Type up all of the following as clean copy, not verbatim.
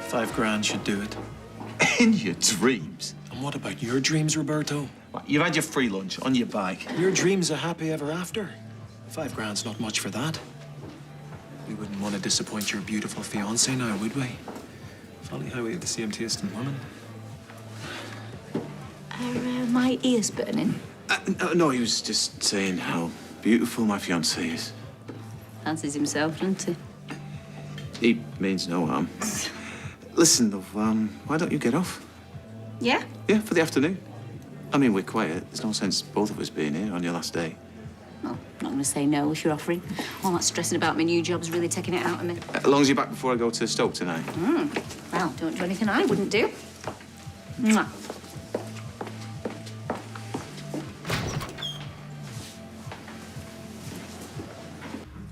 £5 should do it. In your dreams? And what about your dreams, Roberto? What, you've had your free lunch on your bike. Your dreams are happy ever after. £5's not much for that. We wouldn't want to disappoint your beautiful fiancé now, would we? Funny how we have the same taste in women. Are my ears burning? No, he was just saying how beautiful my fiancé is. Fancies himself, doesn't he? He means no harm. Listen, love, why don't you get off? Yeah? Yeah, for the afternoon. I mean, we're quiet. There's no sense both of us being here on your last day. Well, I'm not going to say no if you're offering. All that stressing about my new job's really taking it out of me. As long as you're back before I go to Stoke tonight. Well, don't do anything I wouldn't do. Mwah.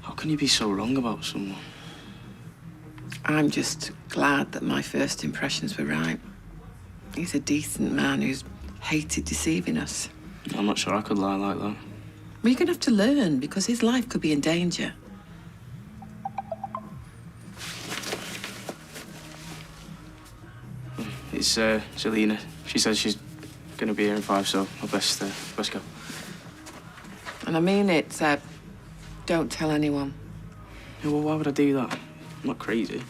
How can you be so wrong about someone? I'm just glad that my first impressions were right. He's a decent man who's hated deceiving us. I'm not sure I could lie like that. Well, you're going to have to learn, because his life could be in danger. It's Zelina. She says she's going to be here in 5, so I'll best go. And I mean it, don't tell anyone. Yeah, well, why would I do that? I'm not crazy.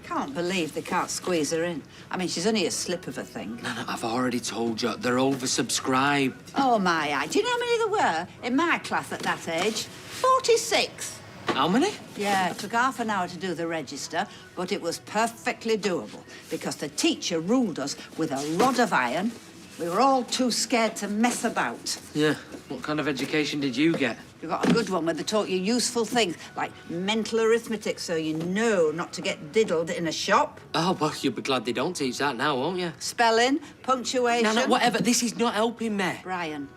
Can't believe they can't squeeze her in. I mean, she's only a slip of a thing. No, I've already told you, they're oversubscribed. Oh, my eye. Do you know how many there were in my class at that age? 46. How many? Yeah, it took half an hour to do the register, but it was perfectly doable because the teacher ruled us with a rod of iron. We were all too scared to mess about. Yeah. What kind of education did you get? You got a good one where they taught you useful things like mental arithmetic so you know not to get diddled in a shop. Oh, well, you'll be glad they don't teach that now, won't you? Spelling, punctuation. No, whatever. This is not helping me. Brian.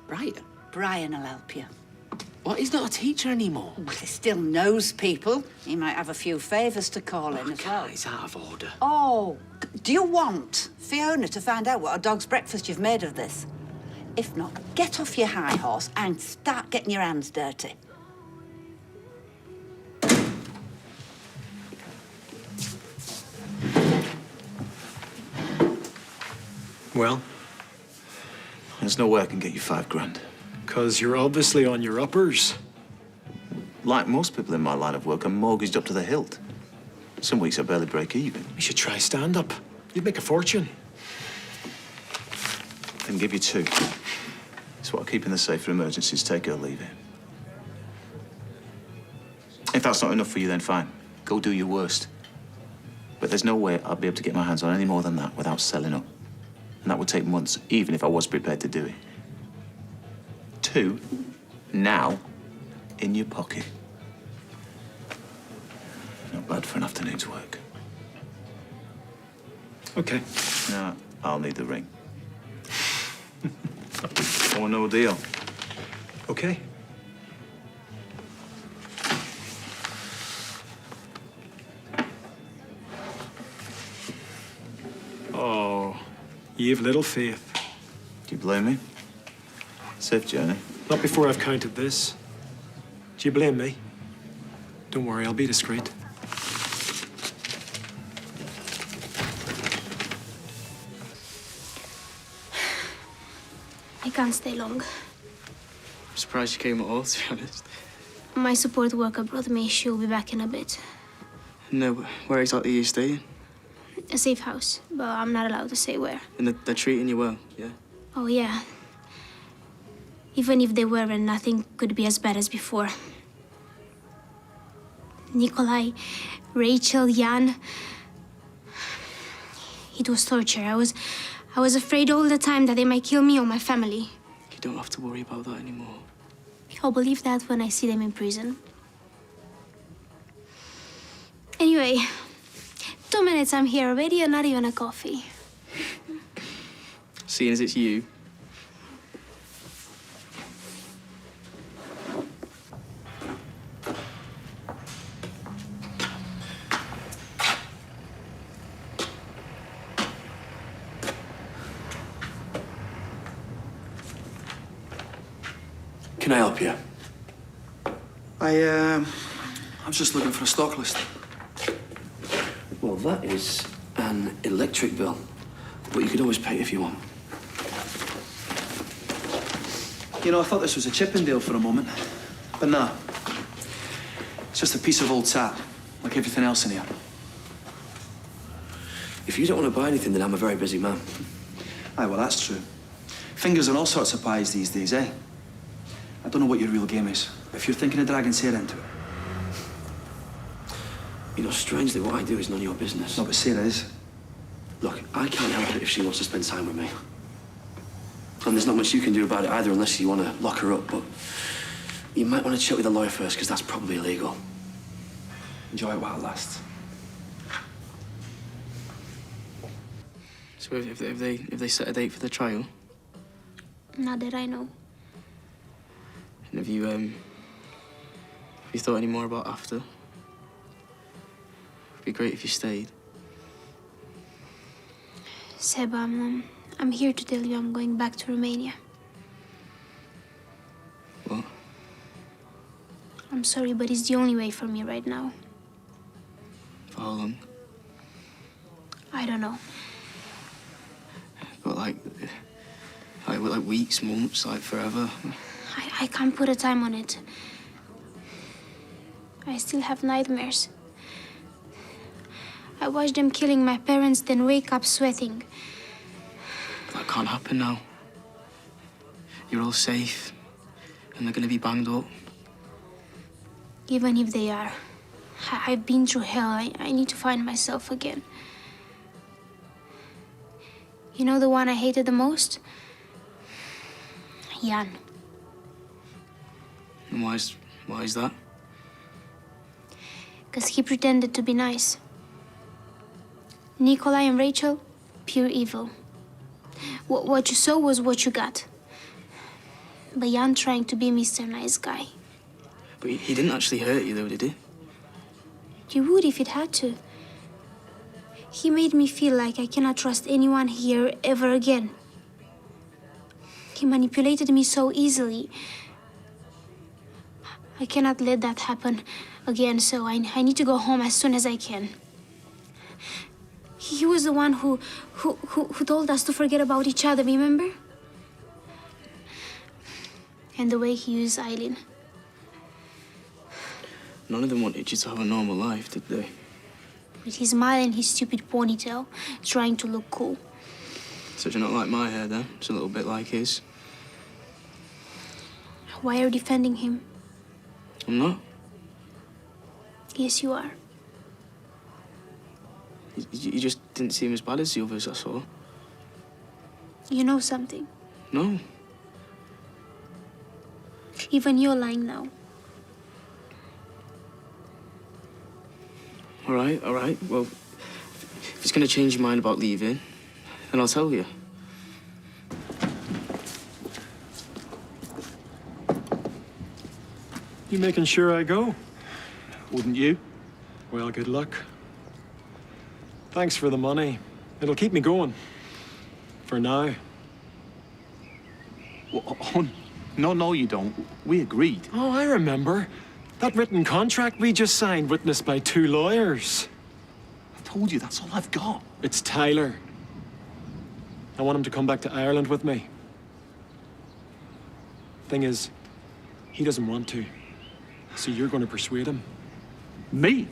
Right. Brian will help you. What? He's not a teacher anymore. Well, he still knows people. He might have a few favours to call in as well. It's out of order. Oh, do you want Fiona to find out what a dog's breakfast you've made of this? If not, get off your high horse and start getting your hands dirty. Well? There's no way I can get you £5. Because you're obviously on your uppers. Like most people in my line of work, I'm mortgaged up to the hilt. Some weeks I barely break even. You should try stand-up. You'd make a fortune. I can give you 2. It's what I keep in the safe for emergencies. Take it or leave it. If that's not enough for you, then fine. Go do your worst. But there's no way I'll be able to get my hands on any more than that without selling up. And that would take months, even if I was prepared to do it. 2, now, in your pocket. Not bad for an afternoon's work. Okay. Now, I'll need the ring. Or no deal. Okay. Oh, you've little faith. Do you blame me? Safe journey. Not before I've counted this. Do you blame me? Don't worry, I'll be discreet. I can't stay long. I'm surprised you came at all, to be honest. My support worker brought me. She'll be back in a bit. No, but where exactly are you staying? A safe house, but I'm not allowed to say where. And they're treating you well, yeah? Oh, yeah. Even if they weren't, nothing could be as bad as before. Nikolai, Rachel, Jan. It was torture. I was afraid all the time that they might kill me or my family. You don't have to worry about that anymore. I'll believe that when I see them in prison. Anyway, 2 minutes I'm here already and not even a coffee. Seeing as it's you. Can I help you? I was just looking for a stock list. that is an electric bill. But you could always pay if you want. You know, I thought this was a Chippendale for a moment. But nah. It's just a piece of old tat, like everything else in here. If you don't want to buy anything, then I'm a very busy man. Aye, well, that's true. Fingers on all sorts of pies these days, eh? I don't know what your real game is. If you're thinking of dragging Sarah into it. You know, strangely, what I do is none of your business. No, but Sarah is. Look, I can't help it if she wants to spend time with me. And there's not much you can do about it either unless you want to lock her up, but you might want to check with a lawyer first, because that's probably illegal. Enjoy it while it lasts. So if they set a date for the trial, Not that I know. and have you thought any more about after? It'd be great if you stayed. Seb, I'm here to tell you I'm going back to Romania. What? I'm sorry, but it's the only way for me right now. For how long? I don't know. But like weeks, months, like forever. I can't put a time on it. I still have nightmares. I watch them killing my parents, then wake up sweating. That can't happen now. You're all safe, and they're gonna be banged up. Even if they are, I've been through hell. I need to find myself again. You know the one I hated the most? Jan. And why is that? Because he pretended to be nice. Nikolai and Rachel, pure evil. What you saw was what you got. But Jan trying to be Mr. Nice Guy. But he didn't actually hurt you, though, did he? You would if it had to. He made me feel like I cannot trust anyone here ever again. He manipulated me so easily. I cannot let that happen again, so I need to go home as soon as I can. He was the one who told us to forget about each other, remember? And the way he used Eileen. None of them wanted you to have a normal life, did they? With his smile and his stupid ponytail, trying to look cool. So do you not like my hair, then? It's a little bit like his. Why are you defending him? I'm not. Yes, you are. You just didn't see him as bad as the others, that's all. You know something. No. Even you're lying now. All right. Well, if it's going to change your mind about leaving, then I'll tell you. You making sure I go? Wouldn't you? Well, good luck. Thanks for the money. It'll keep me going. For now. Oh, no, you don't. We agreed. Oh, I remember. That written contract we just signed, witnessed by 2 lawyers. I told you, that's all I've got. It's Tyler. I want him to come back to Ireland with me. Thing is, he doesn't want to. So you're going to persuade him. Me?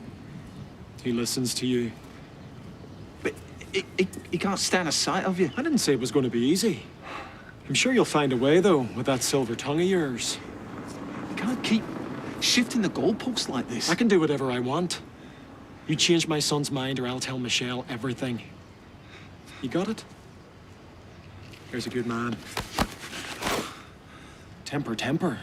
He listens to you. But he can't stand a sight of you. I didn't say it was going to be easy. I'm sure you'll find a way, though, with that silver tongue of yours. You can't keep shifting the goalposts like this. I can do whatever I want. You change my son's mind or I'll tell Michelle everything. You got it? Here's a good man. Temper.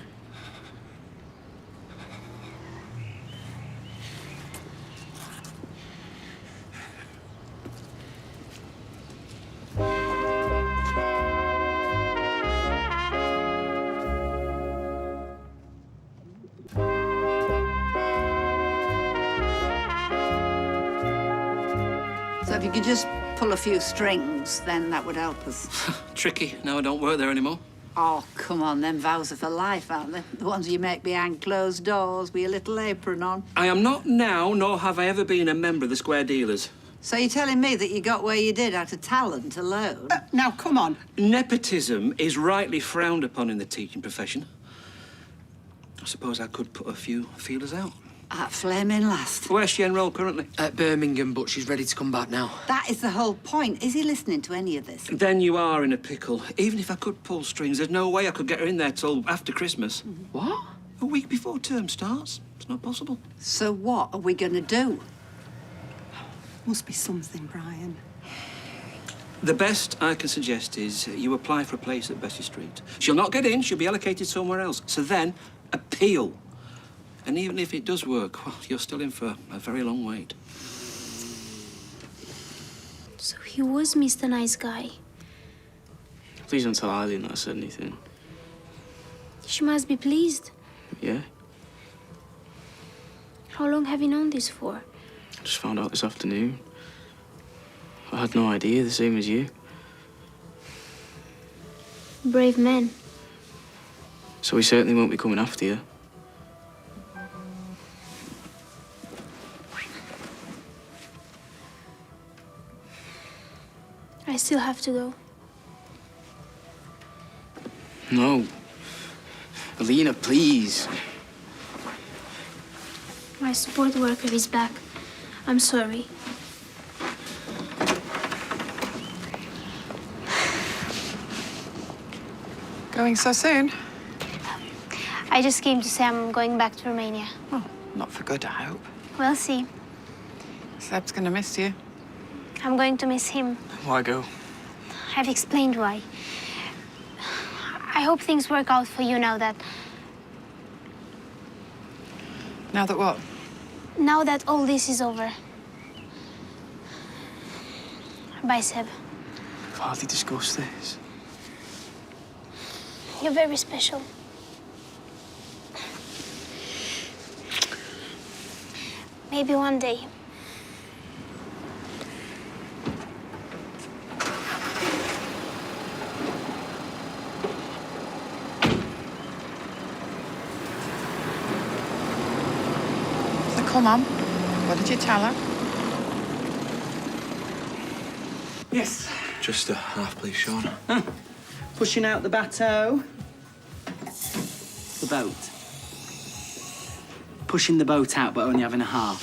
So if you could just pull a few strings, then that would help us. Tricky. Now I don't work there anymore. Oh, come on, them vows are for life, aren't they? The ones you make behind closed doors with your little apron on. I am not now, nor have I ever been a member of the Square Dealers. So you're telling me that you got where you did out of talent alone? Now, come on. Nepotism is rightly frowned upon in the teaching profession. I suppose I could put a few feelers out. At flaming last. Where's she enrolled currently? At Birmingham, but she's ready to come back now. That is the whole point. Is he listening to any of this? Then you are in a pickle. Even if I could pull strings, there's no way I could get her in there till after Christmas. What? A week before term starts. It's not possible. So what are we going to do? Must be something, Brian. The best I can suggest is you apply for a place at Bessie Street. She'll not get in, she'll be allocated somewhere else. So then, appeal. And even if it does work, well, you're still in for a very long wait. So he was Mr. Nice Guy. Please don't tell Eileen that I said anything. She must be pleased. Yeah? How long have you known this for? I just found out this afternoon. I had no idea, the same as you. Brave man. So we certainly won't be coming after you. I still have to go. No. Alina, please. My support worker is back. I'm sorry. Going so soon? I just came to say I'm going back to Romania. Oh, not for good, I hope. We'll see. Seb's gonna miss you. I'm going to miss him. Why go? I've explained why. I hope things work out for you now that... Now that what? Now that all this is over. Bye, Seb. We've hardly discussed this. You're very special. Maybe one day. So come on. What did you tell her? Yes. Just a half, please, Sean. Pushing out the bateau. The boat. Pushing the boat out, but only having a half.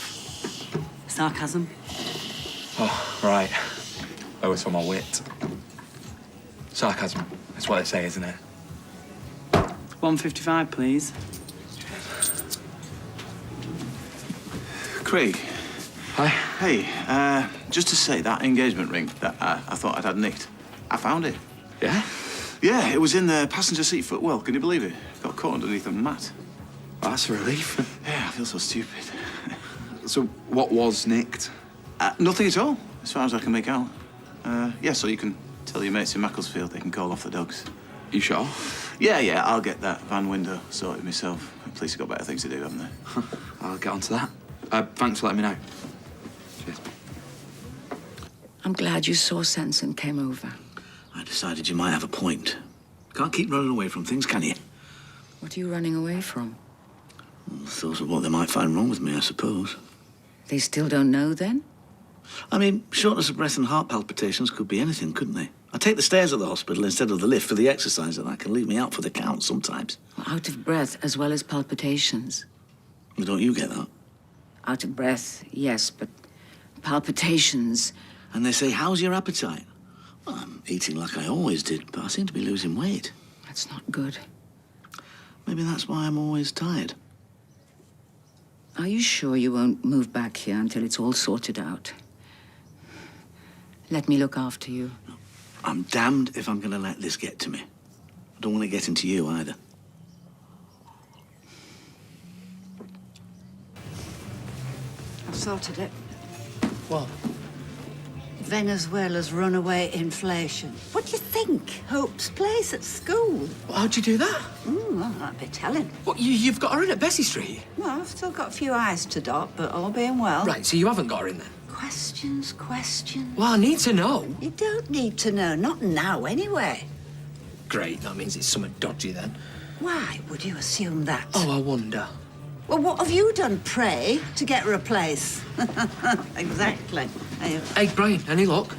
Sarcasm? Oh, right. Oh, it's for my wit. Sarcasm. That's what they say, isn't it? 155, please. Craig. Hi. Hey, just to say, that engagement ring that I thought I'd had nicked, I found it. Yeah? Yeah, it was in the passenger seat footwell. Can you believe it? Got caught underneath a mat. Well, that's a relief. Yeah, I feel so stupid. So, what was nicked? Nothing at all, as far as I can make out. Yeah, so you can tell your mates in Macclesfield they can call off the dogs. You sure? Yeah, I'll get that van window sorted myself. Police have got better things to do, haven't they? I'll get onto that. Thanks for letting me know. Cheers. I'm glad you saw sense and came over. I decided you might have a point. Can't keep running away from things, can you? What are you running away from? Thoughts of what they might find wrong with me, I suppose. They still don't know, then? I mean, shortness of breath and heart palpitations could be anything, couldn't they? I take the stairs at the hospital instead of the lift for the exercise, and that can leave me out for the count sometimes. Out of breath as well as palpitations. Well, don't you get that? Out of breath, yes, but palpitations... And they say, how's your appetite? Well, I'm eating like I always did, but I seem to be losing weight. That's not good. Maybe that's why I'm always tired. Are you sure you won't move back here until it's all sorted out? Let me look after you. I'm damned if I'm going to let this get to me. I don't want to get into you either. I've sorted it. What? Venezuela's runaway inflation. What do you think? Hope's place at school. Well, how'd you do that? Well, that'd be telling. What, you've got her in at Bessie Street? Well, I've still got a few I's to dot, but all being well. Right, so you haven't got her in there? Questions. Well, I need to know. You don't need to know. Not now, anyway. Great, that means it's something dodgy then. Why would you assume that? Oh, I wonder. Well, what have you done, pray, to get her a place? Exactly. Hey, Brian, any luck?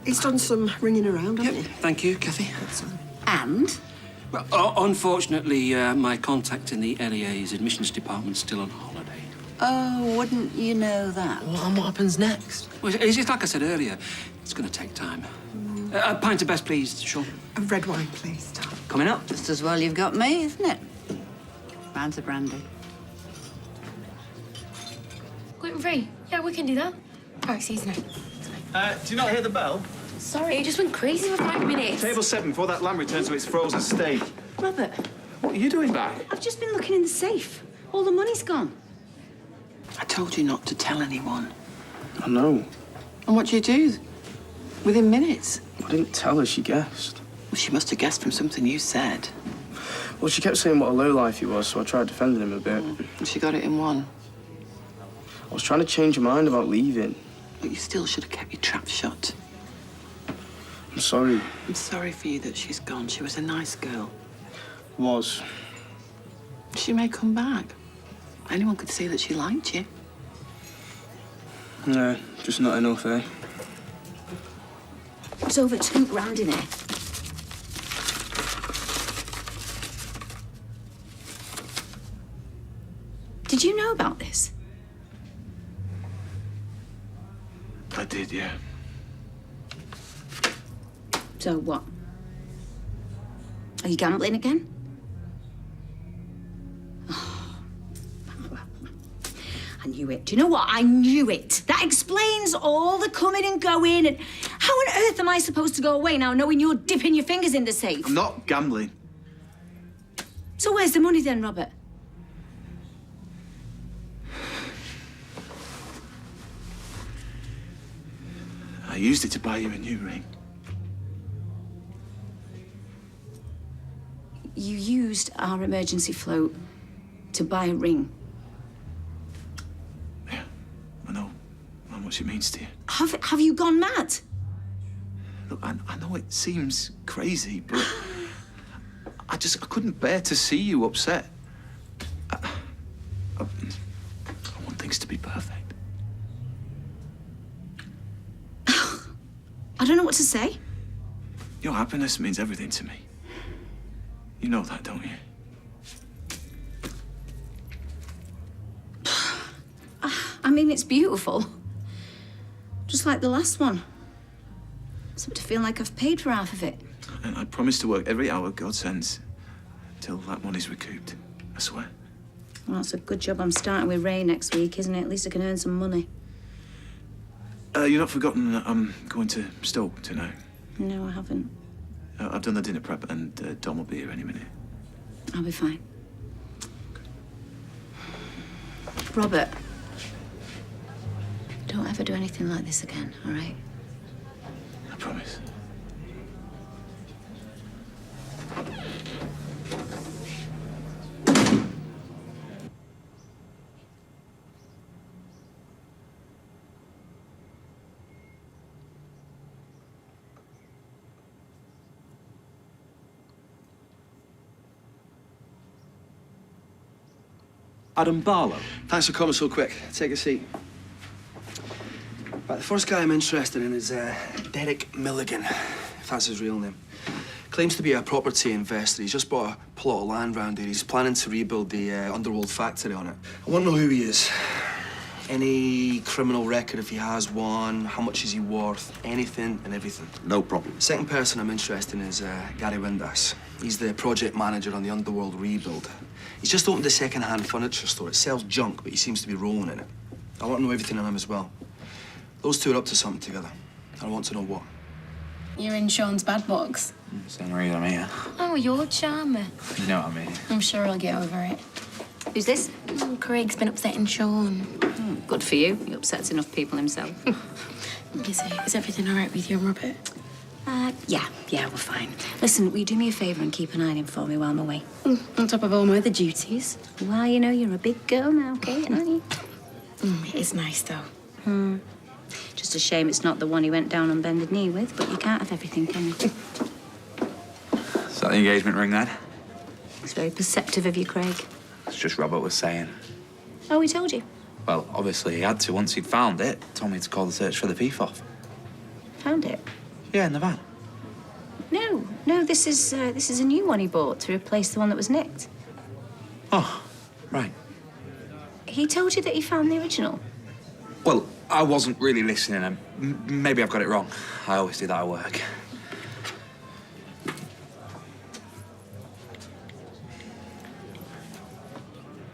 He's done some ringing around, hasn't he? Thank you, Kathy. And? Well, unfortunately, my contact in the LEA's admissions department's still on holiday. Oh, wouldn't you know that? Well, and what happens next? Well, it's just like I said earlier, it's going to take time. A pint of best, please, Sean. A red wine, please, Tom. Coming up. Just as well you've got me, isn't it? Round to brandy. Gluten-free? Yeah, we can do that. All right, see you tonight. Do you not hear the bell? Sorry, it just went crazy for 5 minutes. Table 7, before that lamb returns to its frozen state. Robert, What are you doing back? I've just been looking in the safe. All the money's gone. I told you not to tell anyone. I know. And what do you do? Within minutes? I didn't tell her, she guessed. Well, she must have guessed from something you said. Well, she kept saying what a lowlife he was, so I tried defending him a bit. And she got it in one. I was trying to change her mind about leaving. But you still should have kept your trap shut. I'm sorry. I'm sorry for you that she's gone. She was a nice girl. Was. She may come back. Anyone could see that she liked you. No, just not enough, eh? It's over £2,000 in here. Did you know about this? I did, yeah. So what? Are you gambling again? Oh, I knew it. Do you know what? I knew it. That explains all the coming and going. And how on earth am I supposed to go away now knowing you're dipping your fingers in the safe? I'm not gambling. So where's the money then, Robert? I used it to buy you a new ring. You used our emergency float to buy a ring. Yeah, I know how much it means to you. Have you gone mad? Look, I know it seems crazy, but I couldn't bear to see you upset. I want things to be perfect. I don't know what to say. Your happiness means everything to me. You know that, don't you? I mean, it's beautiful. Just like the last one. Except I feel like I've paid for half of it. And I promise to work every hour God sends till that money's recouped. I swear. Well, it's a good job I'm starting with Ray next week, isn't it? At least I can earn some money. You've not forgotten that I'm going to Stoke tonight. No, I haven't. I've done the dinner prep and Dom will be here any minute. I'll be fine. Robert, don't ever do anything like this again, all right? I promise. Adam Barlow. Thanks for coming so quick. Take a seat. Right, the first guy I'm interested in is Derek Milligan, if that's his real name. Claims to be a property investor. He's just bought a plot of land round here. He's planning to rebuild the Underworld factory on it. I want to know who he is. Any criminal record, if he has one, how much is he worth, anything and everything. No problem. The second person I'm interested in is Gary Windass. He's the project manager on the Underworld rebuild. He's just opened a second-hand furniture store. It sells junk, but he seems to be rolling in it. I want to know everything on him as well. Those two are up to something together. I want to know what. You're in Sean's bad books. Senorita Mia. Oh, you're charming. You know what I mean. I'm sure I'll get over it. Who's this? Oh, Craig's been upsetting Sean. Oh, good for you. He upsets enough people himself. Is everything all right with you and Robert? Yeah, we're fine. Listen, will you do me a favour and keep an eye on him for me while I'm away? On top of all my other duties. Well, you know, you're a big girl now, Kate, aren't you? It is nice, though. Just a shame it's not the one he went down on bended knee with, but you can't have everything, can you? Is that the engagement ring, then? It's very perceptive of you, Craig. It's just Robert was saying. Oh, he told you? Well, obviously he had to once he'd found it. Told me to call the search for the thief off. Found it? Yeah, in the van. No, this is a new one he bought to replace the one that was nicked. Oh, right. He told you that he found the original? Well, I wasn't really listening, and maybe I've got it wrong. I always do that at work.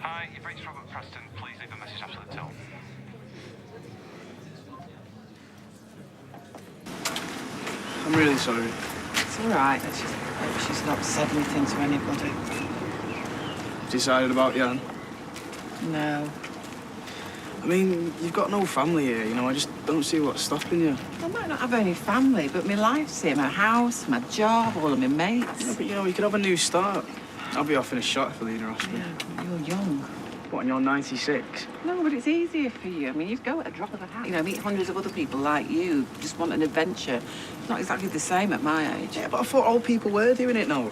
Hi, you've reached Robert Preston. Please leave a message after the tone. I'm really sorry. It's all right. I just hope she's not said anything to anybody. Decided about Jan? No. I mean, you've got no family here, you know. I just don't see what's stopping you. I might not have any family, but my life's here. My house, my job, all of my mates. Yeah, but, you know, you could have a new start. I'll be off in a shot if I leave her hospital. Yeah, but you're young. What, and you're 96? No, but it's easier for you. I mean, you go at a drop of a hat. You know, meet hundreds of other people like you, just want an adventure. It's not exactly the same at my age. Yeah, but I thought old people were doing it now.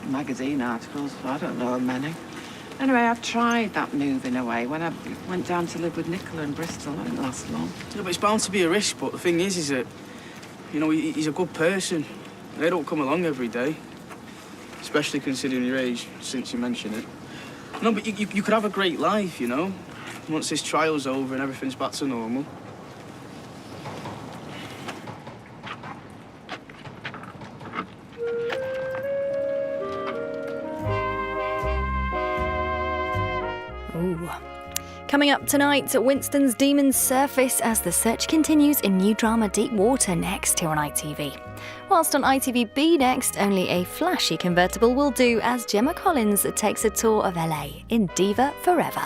Magazine articles, I don't know many. Anyway, I've tried that moving away. When I went down to live with Nicola in Bristol, that didn't last long. Yeah, but it's bound to be a risk, but the thing is that, you know, he's a good person. They don't come along every day. Especially considering your age, since you mention it. No, but you could have a great life, you know? Once this trial's over and everything's back to normal. Ooh. Coming up tonight, Winston's demons surface as the search continues in new drama Deep Water next here on ITV. Whilst on ITVB next, only a flashy convertible will do as Gemma Collins takes a tour of LA in Diva Forever.